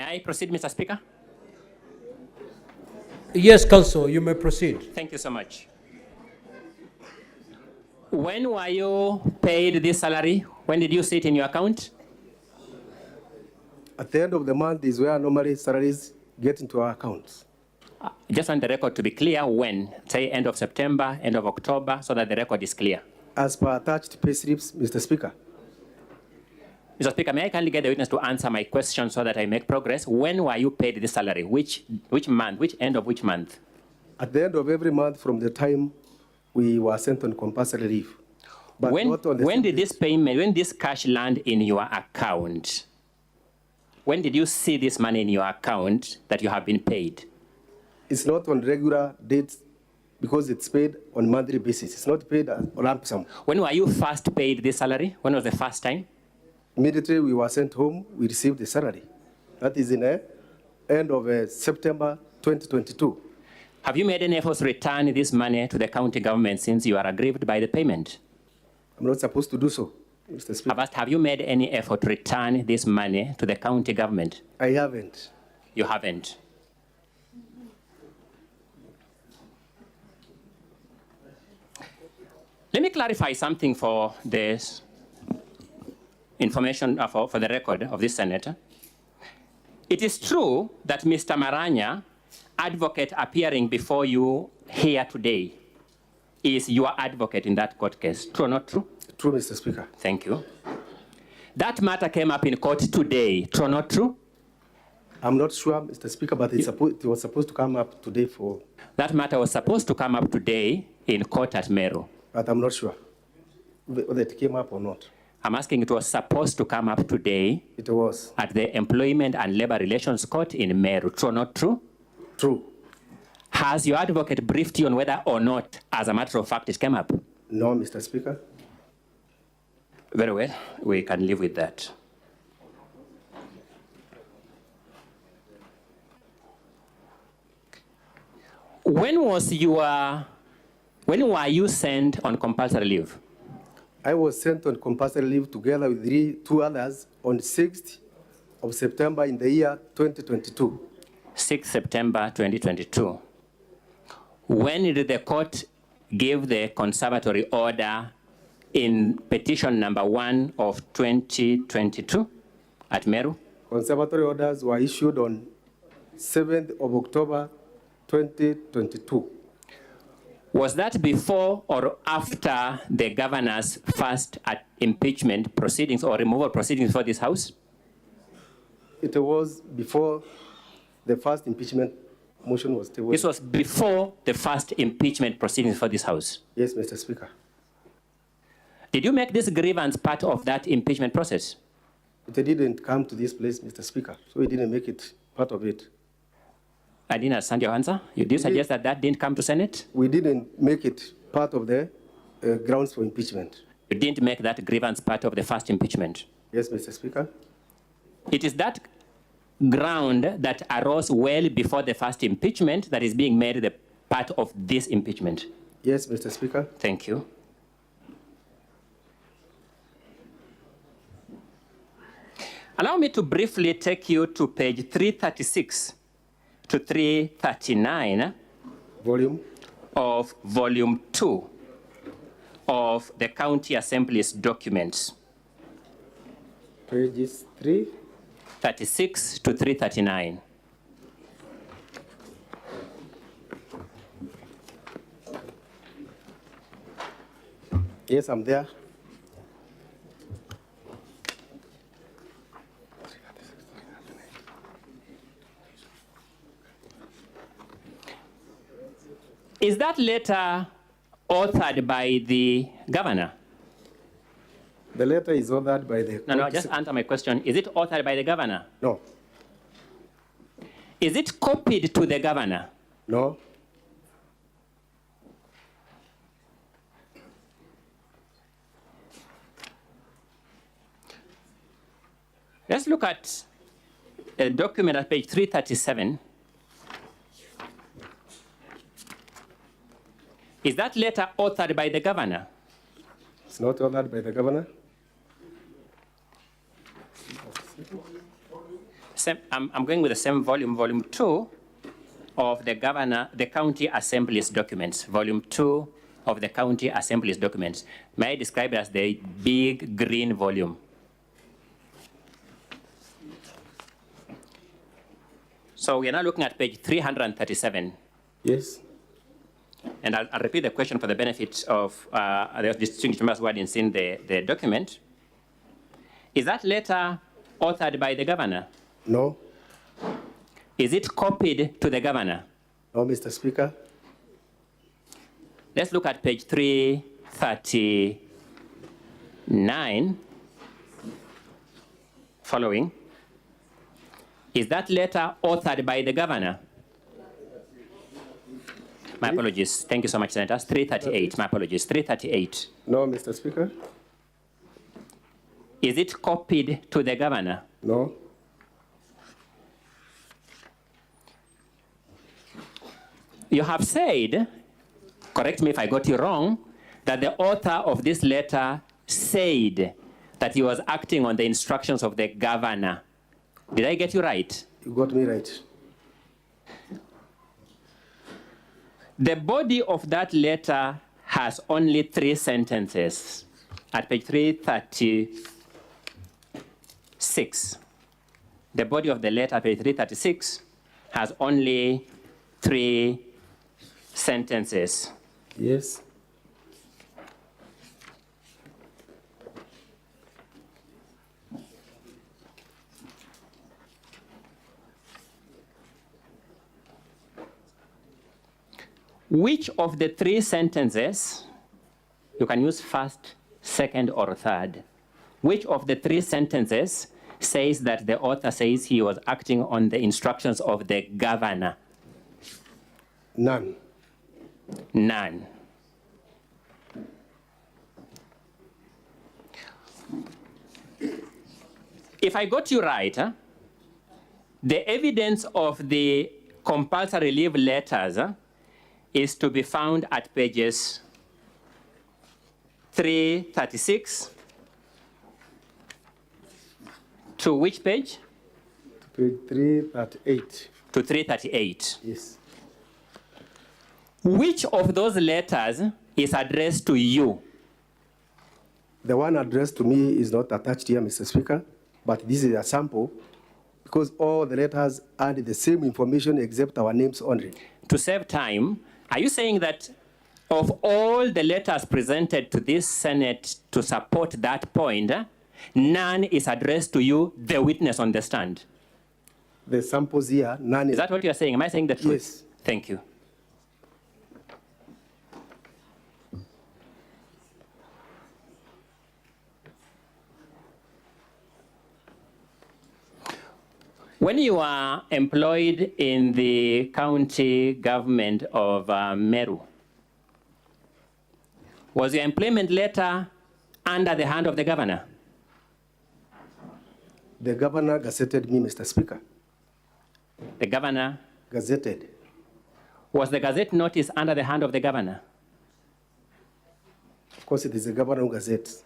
I proceed, Mr. Speaker? Yes, Council, you may proceed. Thank you so much. When were you paid this salary? When did you see it in your account? At the end of the month is where normally salaries get into our accounts. Just want the record to be clear when, say end of September, end of October, so that the record is clear. As per attached pay slips, Mr. Speaker. Mr. Speaker, may I kindly get the witness to answer my question so that I make progress? When were you paid this salary? Which month? Which end of which month? At the end of every month from the time we were sent on compulsory leave. But when did this payment, when this cash land in your account? When did you see this money in your account that you have been paid? It's not on regular dates because it's paid on monthly basis. It's not paid as lump sum. When were you first paid this salary? When was the first time? Immediately we were sent home, we received the salary. That is in the end of September 2022. Have you made any efforts to return this money to the county government since you are aggrieved by the payment? I'm not supposed to do so, Mr. Speaker. I've asked, have you made any effort to return this money to the county government? I haven't. You haven't. Let me clarify something for this information, for the record of this senator. It is true that Mr. Maranya, advocate appearing before you here today, is your advocate in that court case. True or not true? True, Mr. Speaker. Thank you. That matter came up in court today. True or not true? I'm not sure, Mr. Speaker, but it was supposed to come up today for... That matter was supposed to come up today in court at Meru. But I'm not sure whether it came up or not. I'm asking, it was supposed to come up today. It was. At the Employment and Labor Relations Court in Meru. True or not true? True. Has your advocate briefed you on whether or not, as a matter of fact, it came up? No, Mr. Speaker. Very well. We can live with that. When were you sent on compulsory leave? I was sent on compulsory leave together with two others on 6th of September in the year 2022. 6th September 2022. When did the court give the conservatory order in petition number 1 of 2022 at Meru? Conservatory orders were issued on 7th of October 2022. Was that before or after the governor's first impeachment proceedings or removal proceedings for this House? It was before the first impeachment motion was tabled. This was before the first impeachment proceedings for this House? Yes, Mr. Speaker. Did you make this grievance part of that impeachment process? It didn't come to this place, Mr. Speaker, so we didn't make it part of it. I didn't understand your answer. You did suggest that that didn't come to Senate? We didn't make it part of the grounds for impeachment. You didn't make that grievance part of the first impeachment? Yes, Mr. Speaker. It is that ground that arose well before the first impeachment that is being made the part of this impeachment? Yes, Mr. Speaker. Thank you. Allow me to briefly take you to page 336 to 339 volume of volume 2 of the County Assembly's documents. Pages 336 to 339. Yes, I'm there. Is that letter authored by the governor? The letter is authored by the... No, just answer my question. Is it authored by the governor? No. Is it copied to the governor? No. Let's look at a document at page 337. Is that letter authored by the governor? It's not authored by the governor. I'm going with the same volume, volume 2 of the county assembly's documents, volume 2 of the county assembly's documents. May I describe it as the big green volume? So we are now looking at page 337. Yes. And I'll repeat the question for the benefit of the distinguished members who hadn't seen the document. Is that letter authored by the governor? No. Is it copied to the governor? No, Mr. Speaker. Let's look at page 339 following. Is that letter authored by the governor? My apologies. Thank you so much, Senators. 338. My apologies. 338. No, Mr. Speaker. Is it copied to the governor? No. You have said, correct me if I got you wrong, that the author of this letter said that he was acting on the instructions of the governor. Did I get you right? You got me right. The body of that letter has only 3 sentences. At page 336, the body of the letter, page 336, has only 3 sentences. Yes. Which of the 3 sentences, you can use first, second, or third, which of the 3 sentences says that the author says he was acting on the instructions of the governor? None. None. If I got you right, the evidence of the compulsory leave letters is to be found at pages 336 to which page? To page 338. To 338. Yes. Which of those letters is addressed to you? The one addressed to me is not attached here, Mr. Speaker, but this is a sample because all the letters add the same information except our names only. To save time, are you saying that of all the letters presented to this Senate to support that point, none is addressed to you, the witness on the stand? The samples here, none Is that what you're saying? Am I saying the truth? Yes. Thank you. When you are employed in the county government of Meru, was your employment letter under the hand of the governor? The governor gazetted me, Mr. Speaker. The governor? Gazetted. Was the gazette notice under the hand of the governor? Of course, it is the governor who gazettes.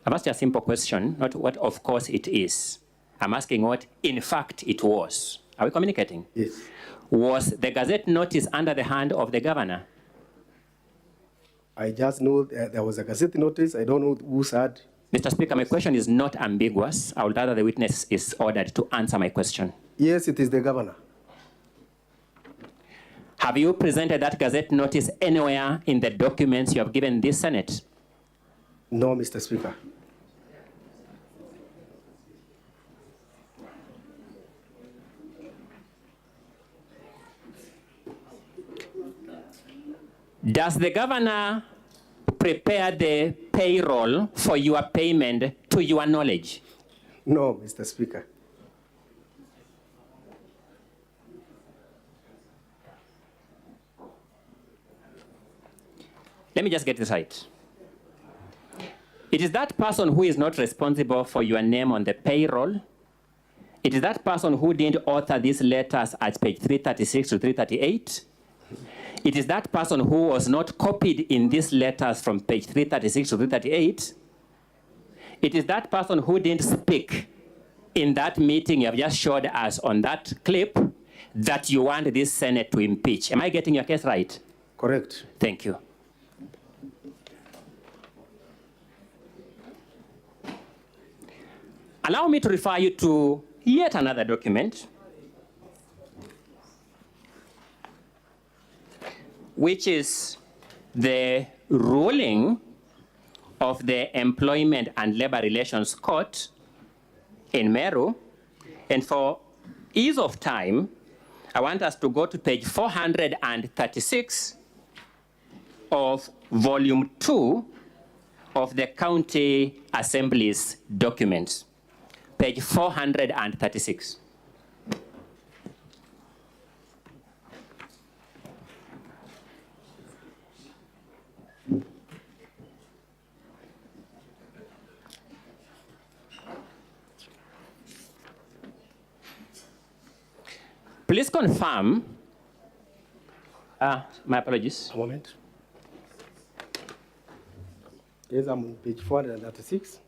I've asked you a simple question, not what of course it is. I'm asking what in fact it was. Are we communicating? Yes. Was the gazette notice under the hand of the governor? I just know there was a gazette notice. I don't know who said. Mr. Speaker, my question is not ambiguous. I would rather the witness is ordered to answer my question. Yes, it is the governor. Have you presented that gazette notice anywhere in the documents you have given this Senate? No, Mr. Speaker. Does the governor prepare the payroll for your payment to your knowledge? No, Mr. Speaker. Let me just get this right. It is that person who is not responsible for your name on the payroll. It is that person who didn't author these letters at page 336 to 338. It is that person who was not copied in these letters from page 336 to 338. It is that person who didn't speak in that meeting you have just showed us on that clip that you want this Senate to impeach. Am I getting your case right? Correct. Thank you. Allow me to refer you to yet another document, which is the ruling of the Employment and Labor Relations Court in Meru. And for ease of time, I want us to go to page 436 of volume 2 of the County Assembly's documents. Page 436. Please confirm, my apologies. A moment. Yes, I'm on page 436.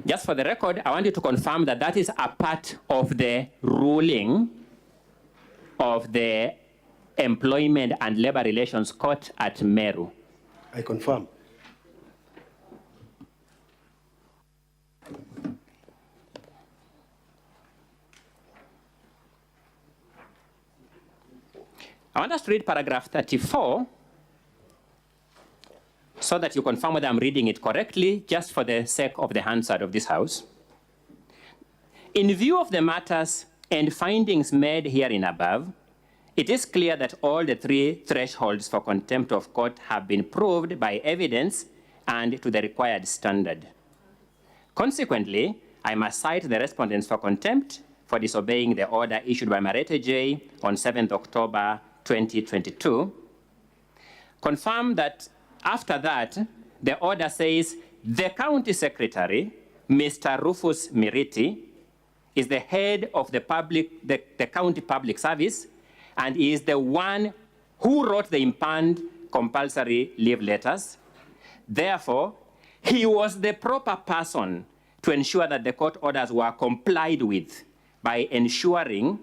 Just for the record, I want you to confirm that that is a part of the ruling of the Employment and Labor Relations Court at Meru. I confirm. I want us to read paragraph 34 so that you confirm whether I'm reading it correctly, just for the sake of the Hansard of this House. In view of the matters and findings made herein above, it is clear that all the three thresholds for contempt of court have been proved by evidence and to the required standard. Consequently, I must cite the respondents for contempt for disobeying the order issued by Marete J on 7th October 2022. Confirm that after that, the order says the county secretary, Mr. Rufus Miriti, is the head of the county public service and is the one who wrote the impound compulsory leave letters. Therefore, he was the proper person to ensure that the court orders were complied with by ensuring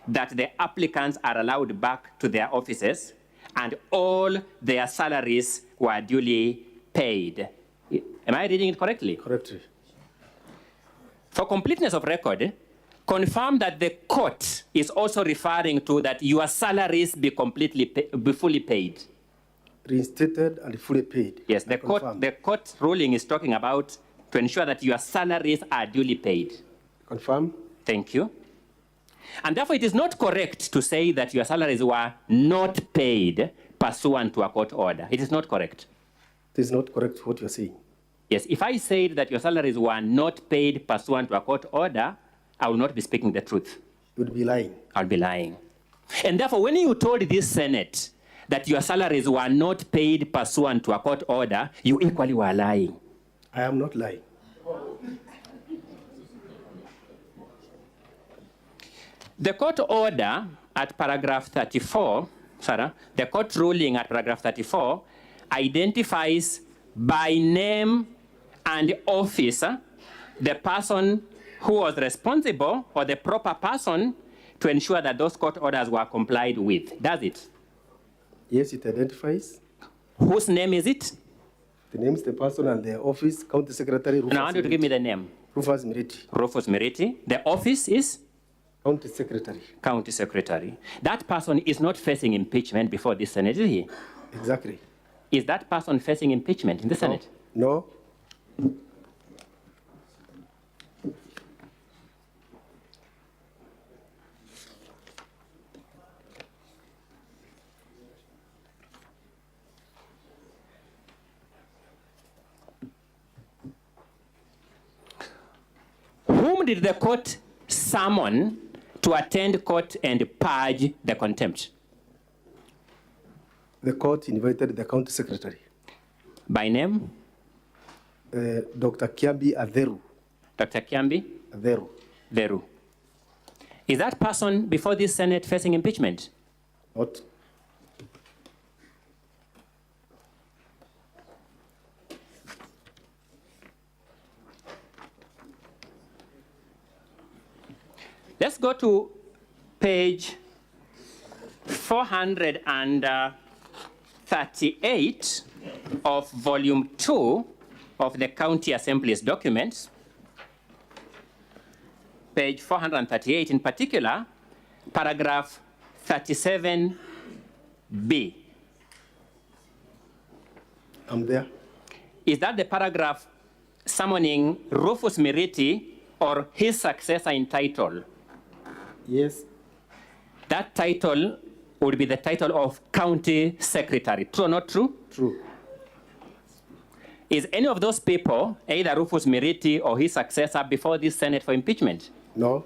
that the applicants are allowed back to their offices and all their salaries were duly paid. Am I reading it correctly? Correctly. For completeness of record, confirm that the court is also referring to that your salaries be fully paid. Reinstated and fully paid. Yes, the court ruling is talking about to ensure that your salaries are duly paid. Confirm. Thank you. And therefore, it is not correct to say that your salaries were not paid pursuant to a court order. It is not correct. It is not correct what you're saying. Yes, if I said that your salaries were not paid pursuant to a court order, I will not be speaking the truth. You would be lying. I'll be lying. And therefore, when you told this Senate that your salaries were not paid pursuant to a court order, you equally were lying. I am not lying. The court order at paragraph 34, the court ruling at paragraph 34 identifies by name and office the person who was responsible or the proper person to ensure that those court orders were complied with. Does it? Yes, it identifies. Whose name is it? The name is the person and the office, County Secretary Rufus. Now I want you to give me the name. Rufus Miriti. Rufus Miriti. The office is? County Secretary. County Secretary. That person is not facing impeachment before this Senate, is he? Exactly. Is that person facing impeachment in the Senate? No. Whom did the court summon to attend court and purge the contempt? The court invited the County Secretary. By name? Dr. Kiambi Atheru. Dr. Kiambi? Atheru. Veru. Is that person before this Senate facing impeachment? Not. Let's go to page 438 of volume 2 of the County Assembly's documents. Page 438, in particular, paragraph 37B. I'm there. Is that the paragraph summoning Rufus Miriti or his successor in title? Yes. That title would be the title of County Secretary. True or not true? True. Is any of those people, either Rufus Miriti or his successor, before this Senate for impeachment? No.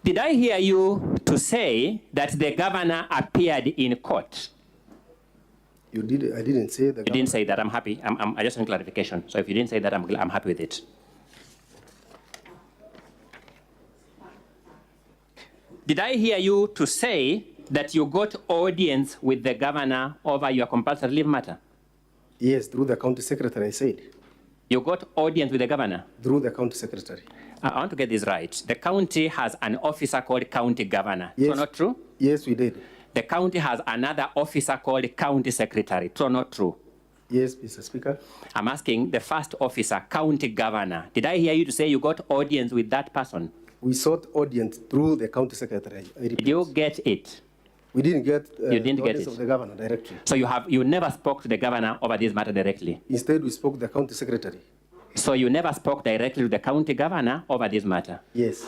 Did I hear you to say that the governor appeared in court? You did. I didn't say that. You didn't say that. I'm happy. I just want clarification. So if you didn't say that, I'm happy with it. Did I hear you to say that you got audience with the governor over your compulsory leave matter? Yes, through the county secretary, I said. You got audience with the governor? Through the county secretary. I want to get this right. The county has an officer called county governor. Yes. True or not true? Yes, we did. The county has another officer called county secretary. True or not true? Yes, Mr. Speaker. I'm asking the first officer, county governor. Did I hear you to say you got audience with that person? We sought audience through the county secretary. Did you get it? We didn't get You didn't the get audience it. of the governor directly. So you never spoke to the governor over this matter directly? Instead, we spoke to the county secretary. So you never spoke directly to the county governor over this matter? Yes.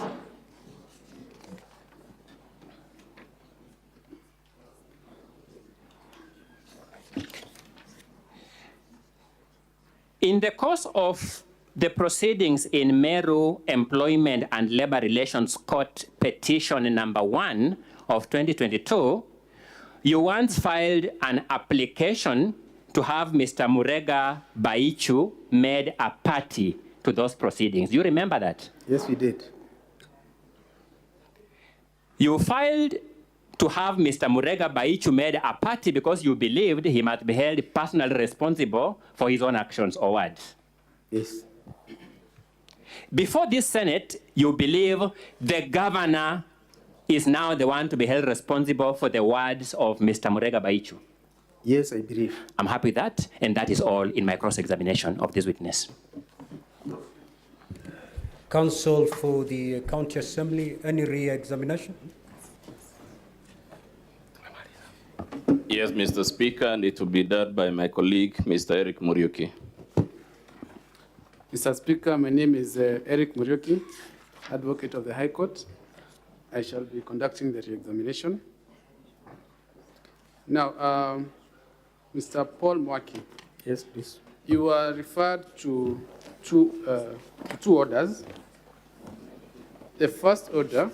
In the course of the proceedings in Meru Employment and Labor Relations Court petition number 1 of 2022, you once filed an application to have Mr. Murega Baichu made a party to those proceedings. Do you remember that? Yes, we did. You filed to have Mr. Murega Baichu made a party because you believed he must be held personally responsible for his own actions or words. Yes. Before this Senate, you believe the governor is now the one to be held responsible for the words of Mr. Murega Baichu. Yes, I believe. I'm happy with that, and that is all in my cross-examination of this witness. Counsel for the County Assembly, any re-examination? Yes, Mr. Speaker, and it will be done by my colleague, Mr. Eric Muriuki. Mr. Speaker, my name is Eric Muriuki, Advocate of the High Court. I shall be conducting the re-examination. Now, Mr. Paul Mwaki, Yes, please. you are referred to two orders. The first order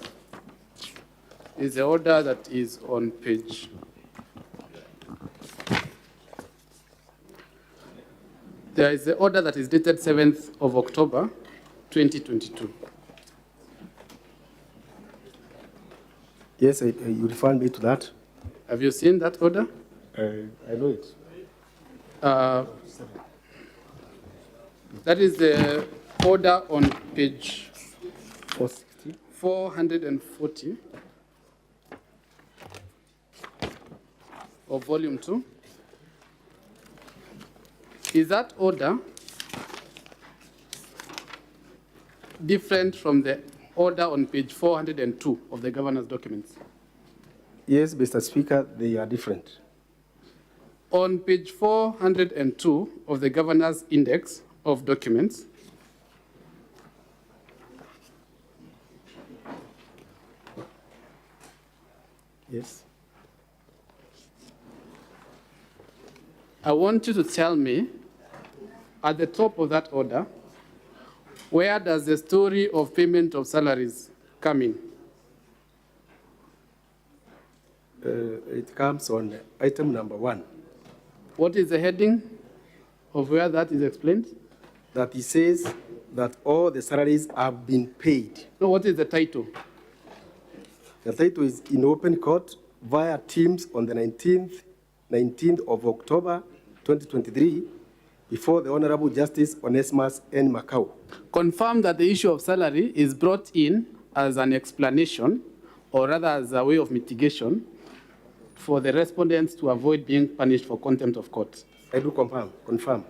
is the order that is on page. There is the order that is dated 7th of October, 2022. Yes, you refer me to that. Have you seen that order? I know it. That is the order on page 460. 440 of volume 2. Is that order different from the order on page 402 of the governor's documents? Yes, Mr. Speaker, they are different. On page 402 of the governor's index of documents, Yes. I want you to tell me, at the top of that order, where does the story of payment of salaries come in? It comes on item number 1. What is the heading of where that is explained? That it says that all the salaries have been paid. No, what is the title? The title is in open court via Teams on the 19th 19th of October 2023 before the Honorable Justice Onesimus N. Makau. Confirm that the issue of salary is brought in as an explanation, or rather as a way of mitigation, for the respondents to avoid being punished for contempt of court. I do confirm.